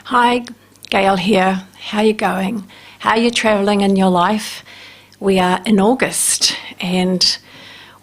Hi, Gail here. How you going? How are you travelling in your life? We are in August and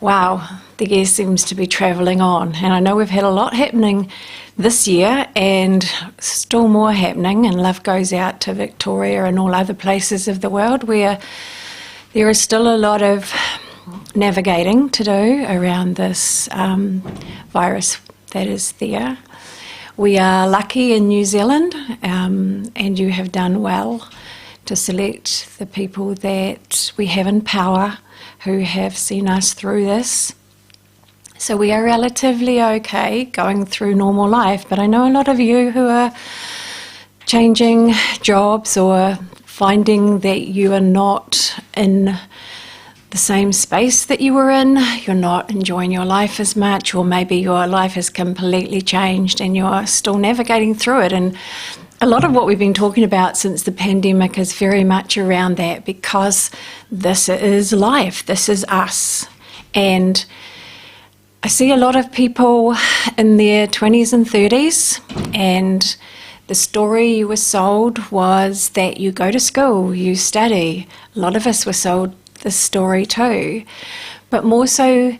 wow, the year seems to be travelling on. And I know we've had a lot happening this year and still more happening, and love goes out to Victoria and all other places of the world where there is still a lot of navigating to do around this virus that is there. We are lucky in New Zealand, and you have done well to select the people that we have in power who have seen us through this. So we are relatively okay going through normal life, but I know a lot of you who are changing jobs or finding that you are not in the same space that you were in, you're not enjoying your life as much, or maybe your life has completely changed and you're still navigating through it. And a lot of what we've been talking about since the pandemic is very much around that, because this is life, this is us. And I see a lot of people in their 20s and 30s, and the story you were sold was that you go to school, you study. A lot of us were sold this story too, but more so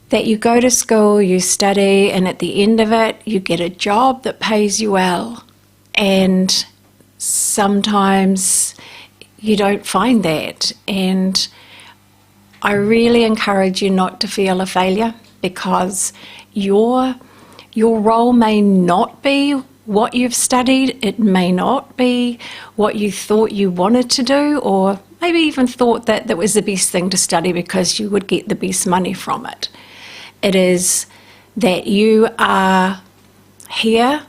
that you go to school, you study, and at the end of it, you get a job that pays you well. And sometimes you don't find that. And I really encourage you not to feel a failure, because your role may not be what you've studied, it may not be what you thought you wanted to do, or maybe even thought that that was the best thing to study because you would get the best money from it. It is that you are here,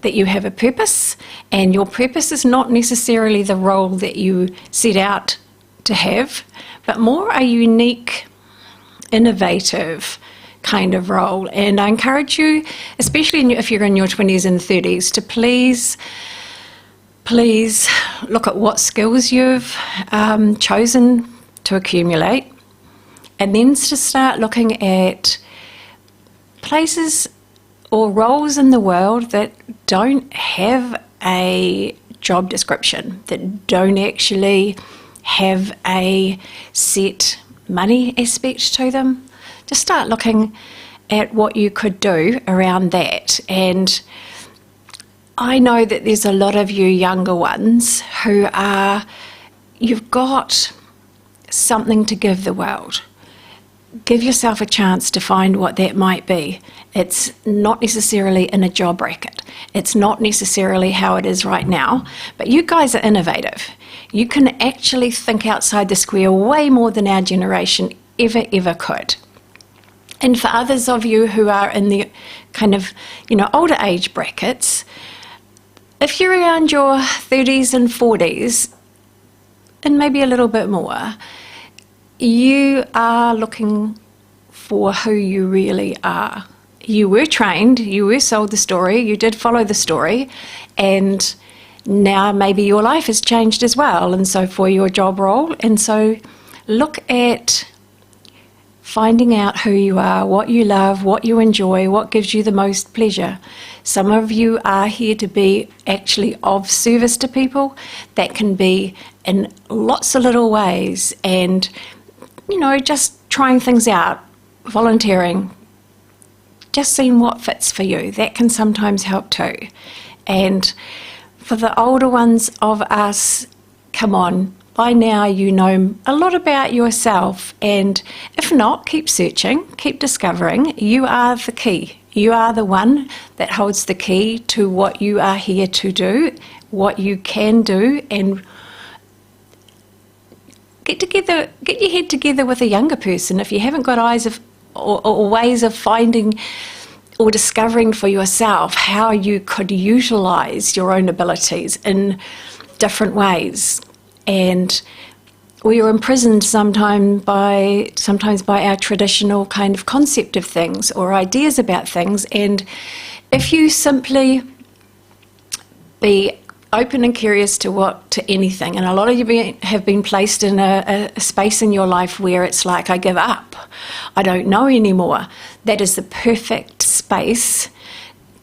that you have a purpose, and your purpose is not necessarily the role that you set out to have, but more a unique, innovative kind of role. And I encourage you, especially if you're in your 20s and 30s, to please look at what skills you've chosen to accumulate, and then to start looking at places or roles in the world that don't have a job description, that don't actually have a set money aspect to them. Just start looking at what you could do around that. And I know that there's a lot of you younger ones who you've got something to give the world. Give yourself a chance to find what that might be. It's not necessarily in a job bracket. It's not necessarily how it is right now, but you guys are innovative. You can actually think outside the square way more than our generation ever could. And for others of you who are in the kind of, older age brackets, if you're around your 30s and 40s, and maybe a little bit more, you are looking for who you really are. You were trained, you were sold the story, you did follow the story, and now maybe your life has changed as well, and so for your job role. And so look at finding out who you are, what you love, what you enjoy, what gives you the most pleasure. Some of you are here to be actually of service to people. That can be in lots of little ways, and just trying things out, volunteering, just seeing what fits for you. That can sometimes help too. And for the older ones of us, come on, by now you know a lot about yourself, and if not, keep searching, keep discovering. You are the key. You are the one that holds the key to what you are here to do, what you can do, and get your head together with a younger person. If you haven't got eyes of or ways of finding or discovering for yourself how you could utilise your own abilities in different ways. And we are imprisoned sometimes by our traditional kind of concept of things or ideas about things. And if you simply be open and curious to anything, and a lot of you have been placed in a space in your life where it's like, I give up, I don't know anymore. That is the perfect space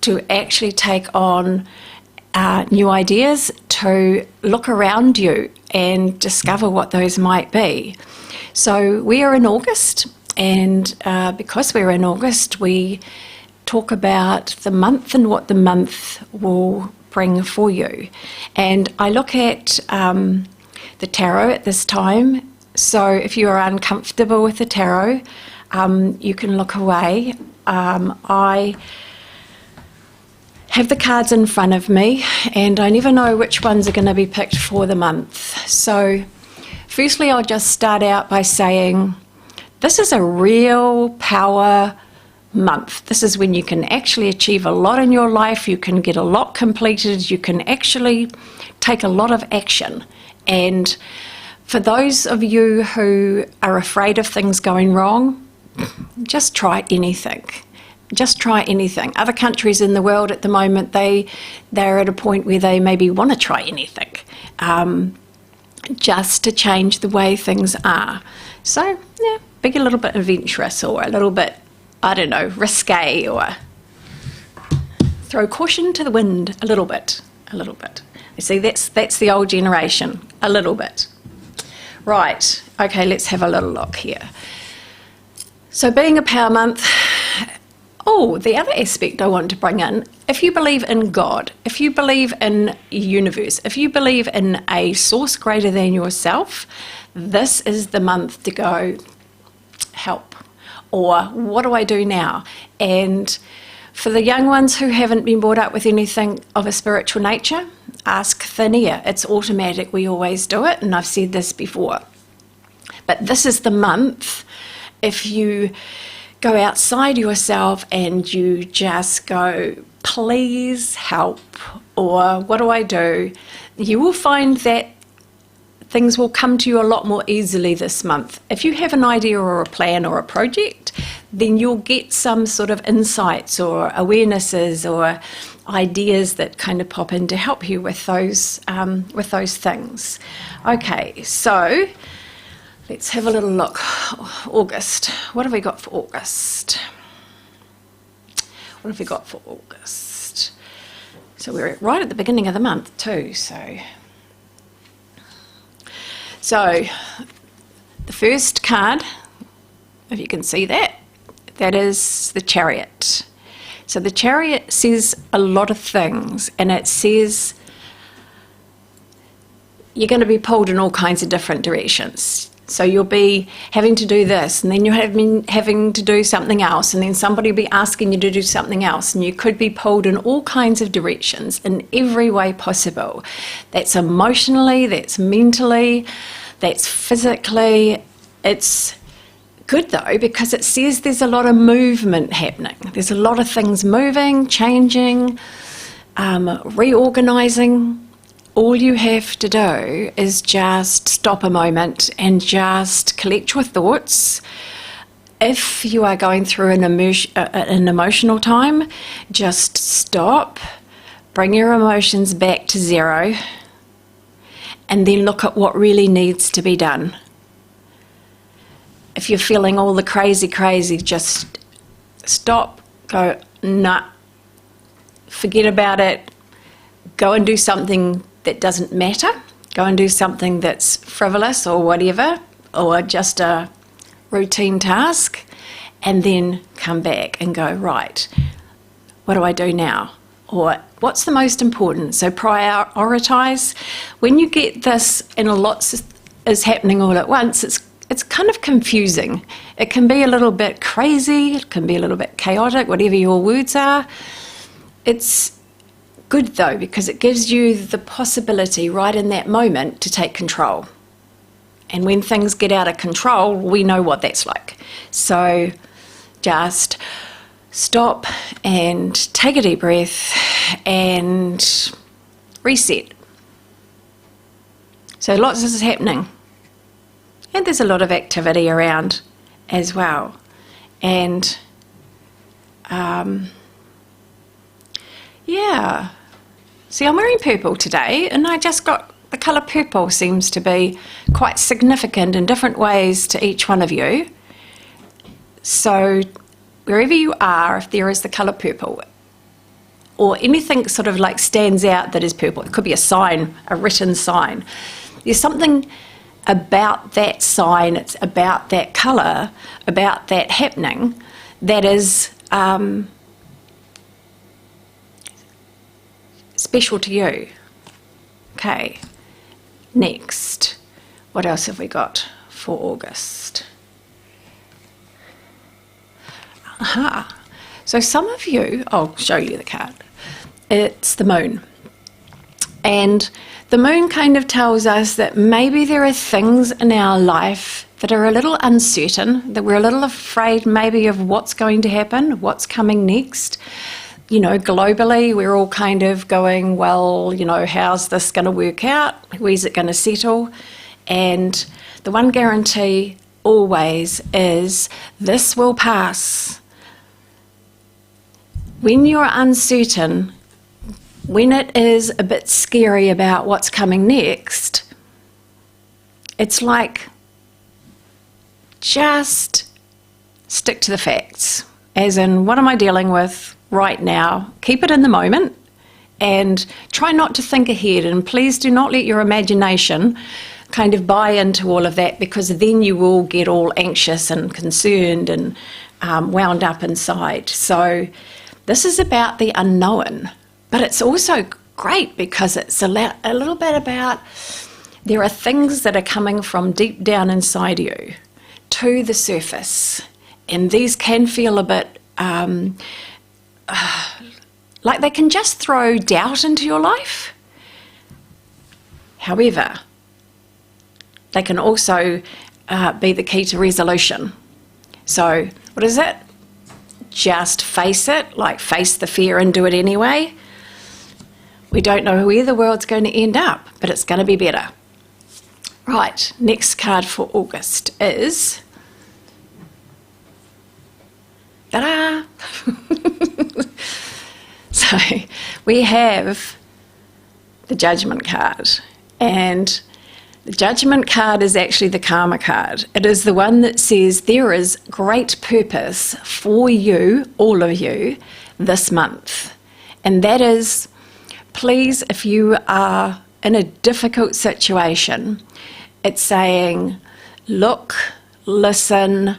to actually take on new ideas, to look around you and discover what those might be. So we are in August, and because we're in August, we talk about the month and what the month will bring for you. And I look at the tarot at this time. So if you are uncomfortable with the tarot, you can look away. I have the cards in front of me, and I never know which ones are going to be picked for the month. So firstly, I'll just start out by saying this is a real power month. This is when you can actually achieve a lot in your life, you can get a lot completed, you can actually take a lot of action. And for those of you who are afraid of things going wrong, just try anything. Just try anything. Other countries in the world at the moment, they're at a point where they maybe want to try anything, just to change the way things are. So, yeah, be a little bit adventurous, or a little bit, I don't know, risque, or throw caution to the wind a little bit. You see, that's the old generation, a little bit. Right, okay, let's have a little look here. So being a power month, the other aspect I want to bring in, if you believe in God, if you believe in universe, if you believe in a source greater than yourself, this is the month to go, help, or what do I do now? And for the young ones who haven't been brought up with anything of a spiritual nature, ask thin air. It's automatic, we always do it, and I've said this before. But this is the month, if you go outside yourself and you just go, please help, or what do I do? You will find that things will come to you a lot more easily this month. If you have an idea or a plan or a project, then you'll get some sort of insights or awarenesses or ideas that kind of pop in to help you with those things. Okay, so let's have a little look. August. What have we got for August? What have we got for August? So we're right at the beginning of the month too. So the first card, if you can see that, that is the Chariot. So the Chariot says a lot of things, and it says you're going to be pulled in all kinds of different directions. So you'll be having to do this, and then you'll have been having to do something else, and then somebody will be asking you to do something else, and you could be pulled in all kinds of directions in every way possible. That's emotionally, that's mentally, that's physically. It's good though, because it says there's a lot of movement happening. There's a lot of things moving, changing, reorganising. All you have to do is just stop a moment and just collect your thoughts. If you are going through an emotional time, just stop, bring your emotions back to zero, and then look at what really needs to be done. If you're feeling all the crazy, just stop, go, nah, forget about it, go and do something that doesn't matter, go and do something that's frivolous or whatever, or just a routine task, and then come back and go, right, what do I do now? Or what's the most important? So prioritise. When you get this and a lot is happening all at once, it's kind of confusing. It can be a little bit crazy, it can be a little bit chaotic, whatever your words are. It's good though, because it gives you the possibility right in that moment to take control. And when things get out of control, we know what that's like. So just stop and take a deep breath and reset. So lots is happening. And there's a lot of activity around as well. And yeah. See, I'm wearing purple today, and I just got the colour purple seems to be quite significant in different ways to each one of you. So wherever you are, if there is the colour purple, or anything sort of like stands out that is purple. It could be a sign, a written sign. There's something about that sign, it's about that colour, about that happening, that is special to you. Okay, next, what else have we got for August? Aha, so some of you, I'll show you the card, it's the moon. And the moon kind of tells us that maybe there are things in our life that are a little uncertain, that we're a little afraid maybe of what's going to happen, what's coming next. You know, globally, we're all kind of going, well, you know, how's this going to work out? Where's it going to settle? And the one guarantee always is this will pass. When you're uncertain, when it is a bit scary about what's coming next, it's like just stick to the facts. As in, what am I dealing with right now? Keep it in the moment and try not to think ahead, and please do not let your imagination kind of buy into all of that, because then you will get all anxious and concerned and wound up inside. So this is about the unknown, but it's also great because it's a little bit about there are things that are coming from deep down inside you to the surface, and these can feel a bit like they can just throw doubt into your life. However, they can also be the key to resolution. So what is it? Just face it, like face the fear and do it anyway. We don't know where the world's going to end up, but it's going to be better. Right, next card for August is... Ta-da! So we have the Judgment card, and the Judgment card is actually the Karma card. It is the one that says there is great purpose for you, all of you, this month. And that is, please, if you are in a difficult situation, it's saying, look, listen,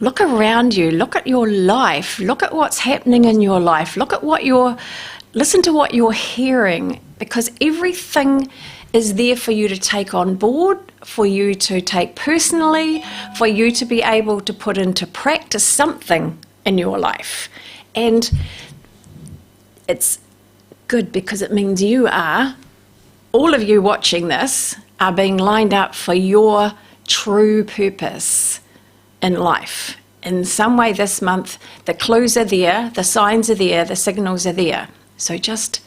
look around you, look at your life, look at what's happening in your life, listen to what you're hearing, because everything is there for you to take on board, for you to take personally, for you to be able to put into practice something in your life. And it's good because it means you are, all of you watching this, are being lined up for your true purpose in life. In some way this month, the clues are there, the signs are there, the signals are there. So just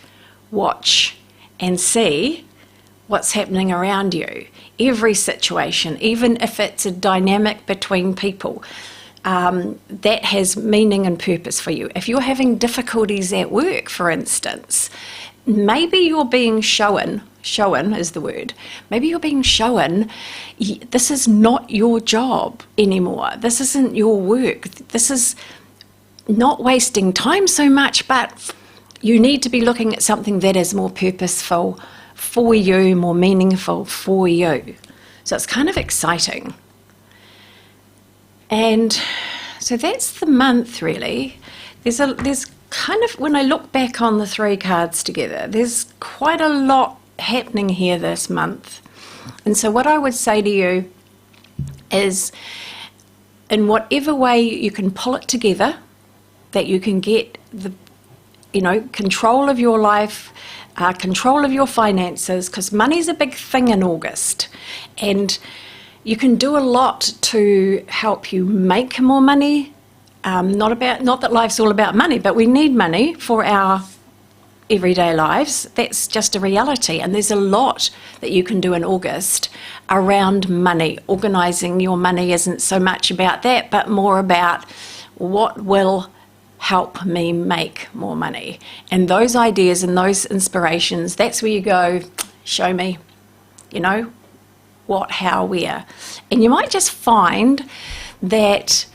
watch and see what's happening around you. Every situation, even if it's a dynamic between people, that has meaning and purpose for you. If you're having difficulties at work, for instance, maybe you're being shown is the word, maybe you're being shown this is not your job anymore, this isn't your work, this is not wasting time so much, but you need to be looking at something that is more purposeful for you, more meaningful for you. So it's kind of exciting. And so that's the month really. There's kind of, when I look back on the three cards together, there's quite a lot happening here this month. And so what I would say to you is, in whatever way you can pull it together, that you can get the control of your life, control of your finances, because money's a big thing in August, and you can do a lot to help you make more money. Not that life's all about money, but we need money for our everyday lives. That's just a reality, and there's a lot that you can do in August around money. Organising your money isn't so much about that, but more about what will help me make more money. And those ideas and those inspirations, that's where you go, show me, what, how, where. And you might just find that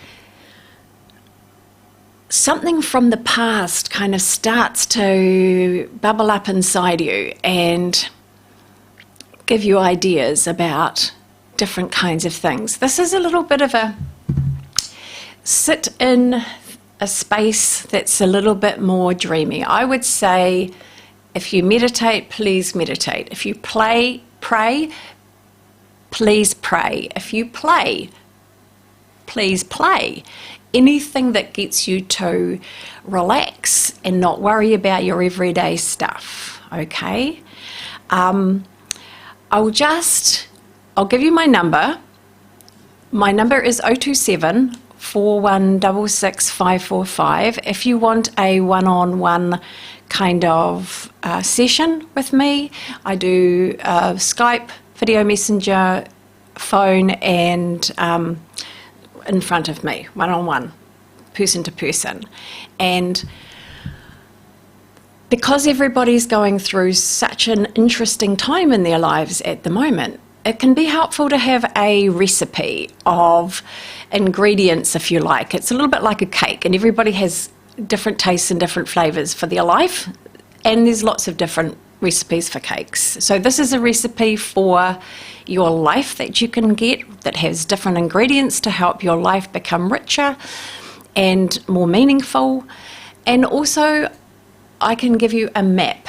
something from the past kind of starts to bubble up inside you and give you ideas about different kinds of things. This is a little bit of a sit in a space that's a little bit more dreamy. I would say if you meditate, please meditate. If you pray, please pray. If you play, please play. Anything that gets you to relax and not worry about your everyday stuff, okay? I'll give you my number. My number is 027 4166 545. If you want a one-on-one kind of session with me, I do Skype, video messenger, phone, and in front of me, one-on-one, person to person. And because everybody's going through such an interesting time in their lives at the moment, it can be helpful to have a recipe of ingredients, if you like. It's a little bit like a cake, and everybody has different tastes and different flavours for their life, and there's lots of different recipes for cakes. So this is a recipe for your life that you can get that has different ingredients to help your life become richer and more meaningful. And also I can give you a map.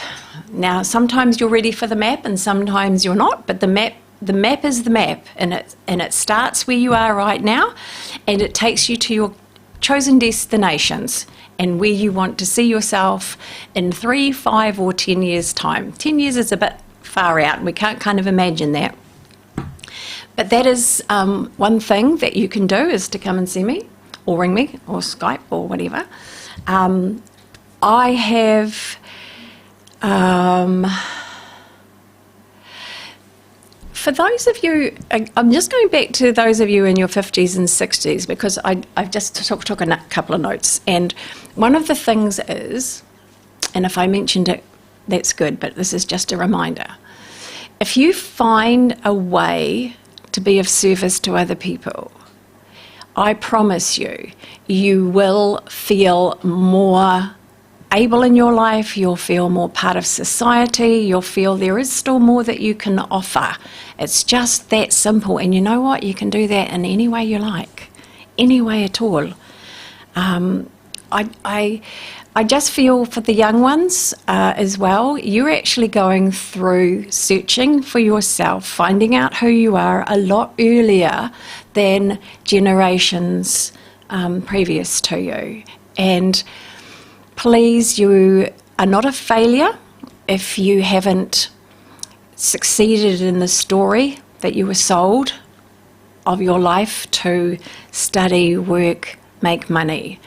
Now sometimes you're ready for the map and sometimes you're not, but the map is the map, and it starts where you are right now, and it takes you to your chosen destinations and where you want to see yourself in 3, 5 or 10 years time. 10 years is a bit far out and we can't kind of imagine that. But that is one thing that you can do, is to come and see me or ring me or Skype or whatever. I have for those of you, I'm just going back to those of you in your 50s and 60s, because I've just took a couple of notes, and one of the things is, and if I mentioned it, that's good, but this is just a reminder. If you find a way to be of service to other people, I promise you, you will feel more able in your life, you'll feel more part of society, you'll feel there is still more that you can offer. It's just that simple, and you know what? You can do that in any way you like, any way at all. I just feel for the young ones as well, you're actually going through searching for yourself, finding out who you are a lot earlier than generations previous to you. And please, you are not a failure if you haven't succeeded in the story that you were sold of your life to study, work, make money.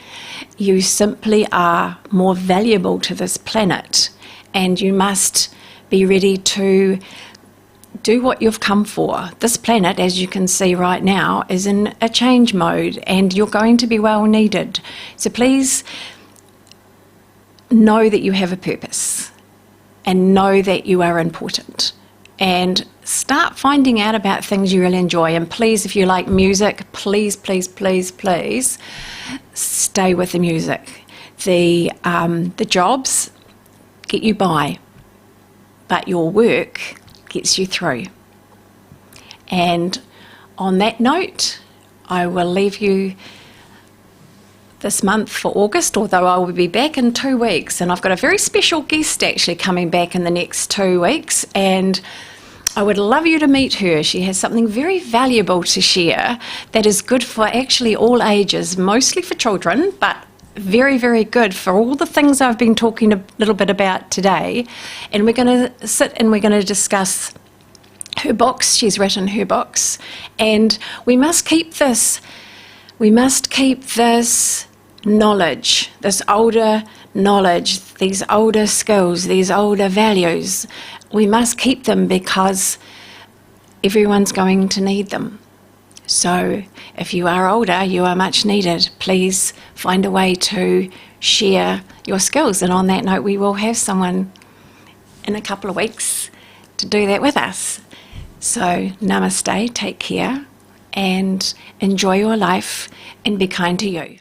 You simply are more valuable to this planet, and you must be ready to do what you've come for. This planet, as you can see right now, is in a change mode, and you're going to be well needed. So please know that you have a purpose and know that you are important, and start finding out about things you really enjoy. And please, if you like music, please, please, please, please stay with the music. The jobs get you by, but your work gets you through. And on that note, I will leave you this month for August, although I will be back in 2 weeks, and I've got a very special guest actually coming back in the next 2 weeks, and I would love you to meet her. She has something very valuable to share that is good for actually all ages, mostly for children, but very, very good for all the things I've been talking a little bit about today. And we're going to sit and we're going to discuss her books. She's written her books, and we must keep this knowledge, this older knowledge, these older skills, these older values. We must keep them because everyone's going to need them. So if you are older, you are much needed. Please find a way to share your skills. And on that note, we will have someone in a couple of weeks to do that with us. So namaste, take care, and enjoy your life and be kind to you.